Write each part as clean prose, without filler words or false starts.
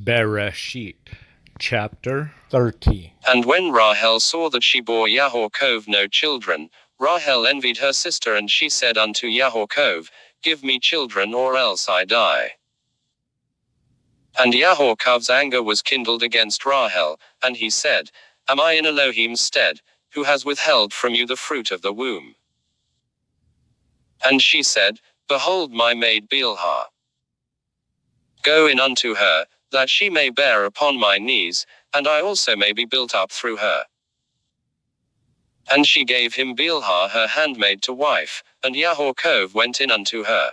Bereshit, chapter 30. And when Rahel saw that she bore Yaakov no children, Rahel envied her sister, and she said unto Yaakov, Give me children, or else I die. And Yaakov's anger was kindled against Rahel, and he said, Am I in Elohim's stead, who has withheld from you the fruit of the womb? And she said, Behold my maid Bilhah. Go in unto her, that she may bear upon my knees, and I also may be built up through her. And she gave him Bilhah her handmaid to wife, and Yaakov went in unto her.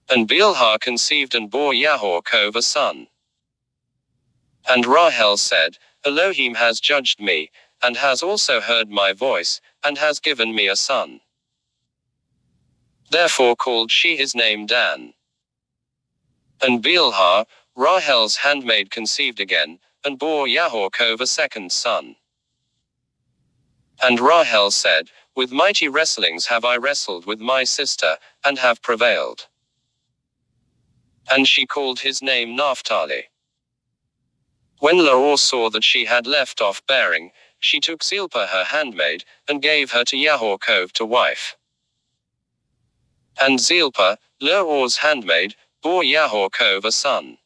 And Bilhah conceived and bore Yaakov a son. And Rahel said, Elohim has judged me, and has also heard my voice, and has given me a son. Therefore called she his name Dan. And Bilhah, Rahel's handmaid, conceived again, and bore Yaakov a second son. And Rahel said, With mighty wrestlings have I wrestled with my sister, and have prevailed. And she called his name Naphtali. When Leah saw that she had left off bearing, she took Zilpah her handmaid, and gave her to Yaakov to wife. And Zilpah, Leah's handmaid, bore Yaakov a son.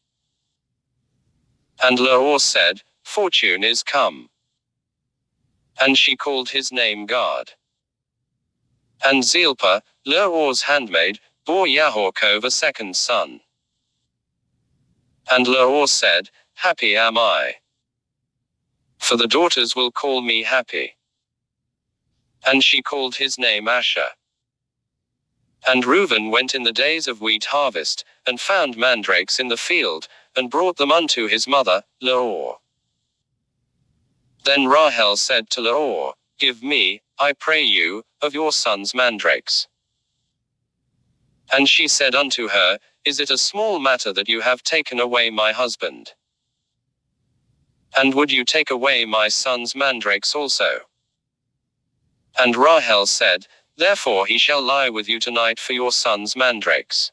And Leah said, Fortune is come. And she called his name Gad. And Zilpah, Leah's handmaid, bore Yaakov a second son. And Leah said, Happy am I. For the daughters will call me happy. And she called his name Asher. And Reuben went in the days of wheat harvest, and found mandrakes in the field, and brought them unto his mother, Leah. Then Rahel said to Leah, Give me, I pray you, of your son's mandrakes. And she said unto her, Is it a small matter that you have taken away my husband? And would you take away my son's mandrakes also? And Rahel said, Therefore he shall lie with you tonight for your son's mandrakes.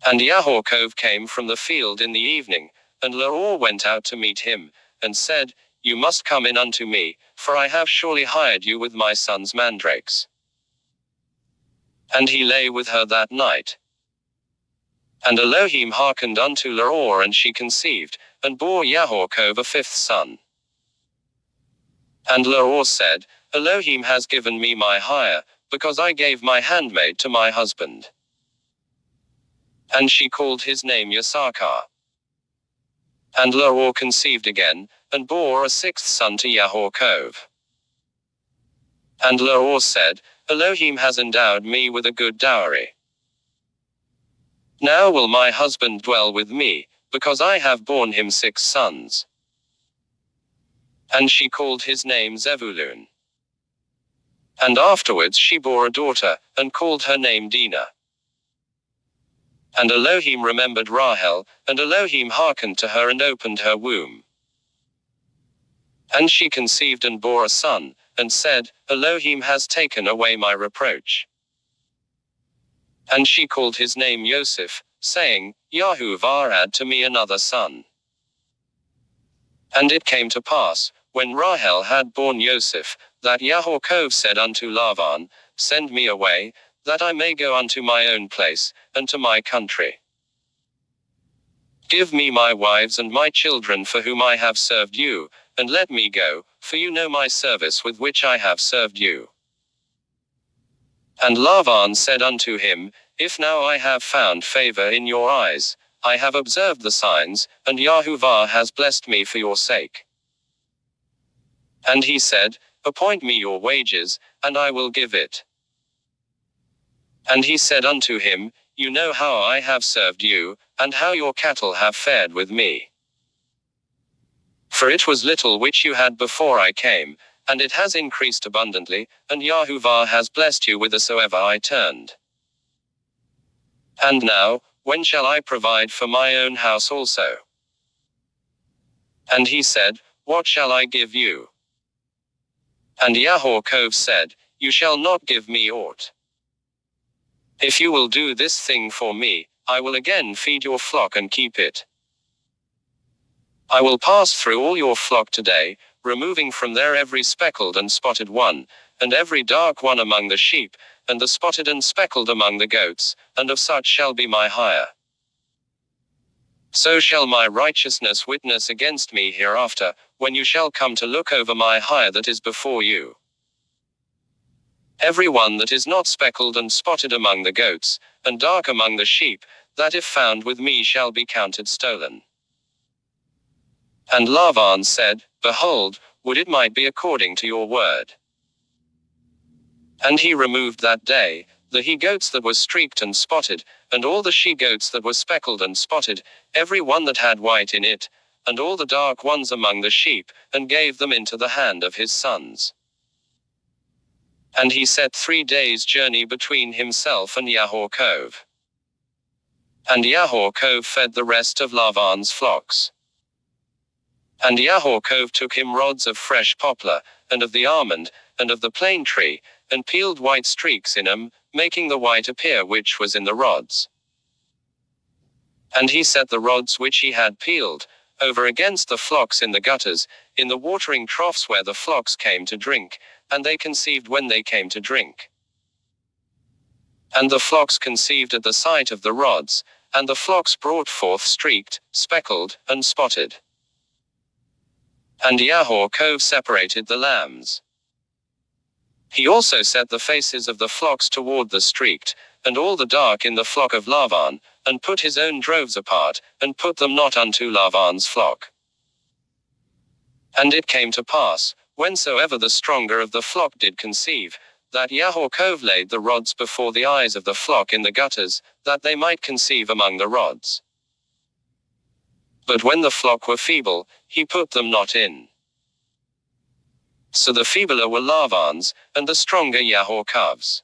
And Yaakov came from the field in the evening, and Leah went out to meet him, and said, You must come in unto me, for I have surely hired you with my son's mandrakes. And he lay with her that night. And Elohim hearkened unto Leah, and she conceived, and bore Yaakov a fifth son. And Leah said, Elohim has given me my hire, because I gave my handmaid to my husband. And she called his name Yisachar. And Leah conceived again, and bore a sixth son to Yaakov. And Leah said, Elohim has endowed me with a good dowry. Now will my husband dwell with me, because I have borne him 6 sons. And she called his name Zebulun. And afterwards she bore a daughter, and called her name Dinah. And Elohim remembered Rahel, and Elohim hearkened to her and opened her womb. And she conceived and bore a son, and said, Elohim has taken away my reproach. And she called his name Joseph, saying, Yahuwah add to me another son. And it came to pass, when Rahel had borne Joseph, that Yaakov said unto Laban, Send me away, that I may go unto my own place, and to my country. Give me my wives and my children for whom I have served you, and let me go, for you know my service with which I have served you. And Laban said unto him, If now I have found favor in your eyes, I have observed the signs, and Yahuwah has blessed me for your sake. And he said, Appoint me your wages, and I will give it. And he said unto him, You know how I have served you, and how your cattle have fared with me. For it was little which you had before I came, and it has increased abundantly, and Yahuwah has blessed you whithersoever I turned. And now, when shall I provide for my own house also? And he said, What shall I give you? And Yaakov said, You shall not give me aught. If you will do this thing for me, I will again feed your flock and keep it. I will pass through all your flock today, removing from there every speckled and spotted one, and every dark one among the sheep, and the spotted and speckled among the goats, and of such shall be my hire. So shall my righteousness witness against me hereafter, when you shall come to look over my hire that is before you. Every one that is not speckled and spotted among the goats, and dark among the sheep, that if found with me shall be counted stolen. And Laban said, Behold, would it might be according to your word. And he removed that day the he-goats that were streaked and spotted, and all the she-goats that were speckled and spotted, every one that had white in it, and all the dark ones among the sheep, and gave them into the hand of his sons. And he set 3 days' journey between himself and Yaakov. And Yaakov fed the rest of Laban's flocks. And Yaakov took him rods of fresh poplar, and of the almond, and of the plane tree, and peeled white streaks in them, making the white appear which was in the rods. And he set the rods which he had peeled, over against the flocks in the gutters, in the watering troughs where the flocks came to drink, and they conceived when they came to drink. And the flocks conceived at the sight of the rods, and the flocks brought forth streaked, speckled, and spotted. And Yaakov separated the lambs. He also set the faces of the flocks toward the streaked, and all the dark in the flock of Laban, and put his own droves apart, and put them not unto Laban's flock. And it came to pass, whensoever the stronger of the flock did conceive, that Yaakov laid the rods before the eyes of the flock in the gutters, that they might conceive among the rods. But when the flock were feeble, he put them not in. So the feebler were Laban's, and the stronger Yaakov's.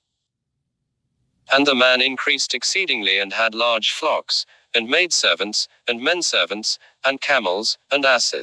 And the man increased exceedingly and had large flocks, and maidservants, and menservants, and camels, and asses.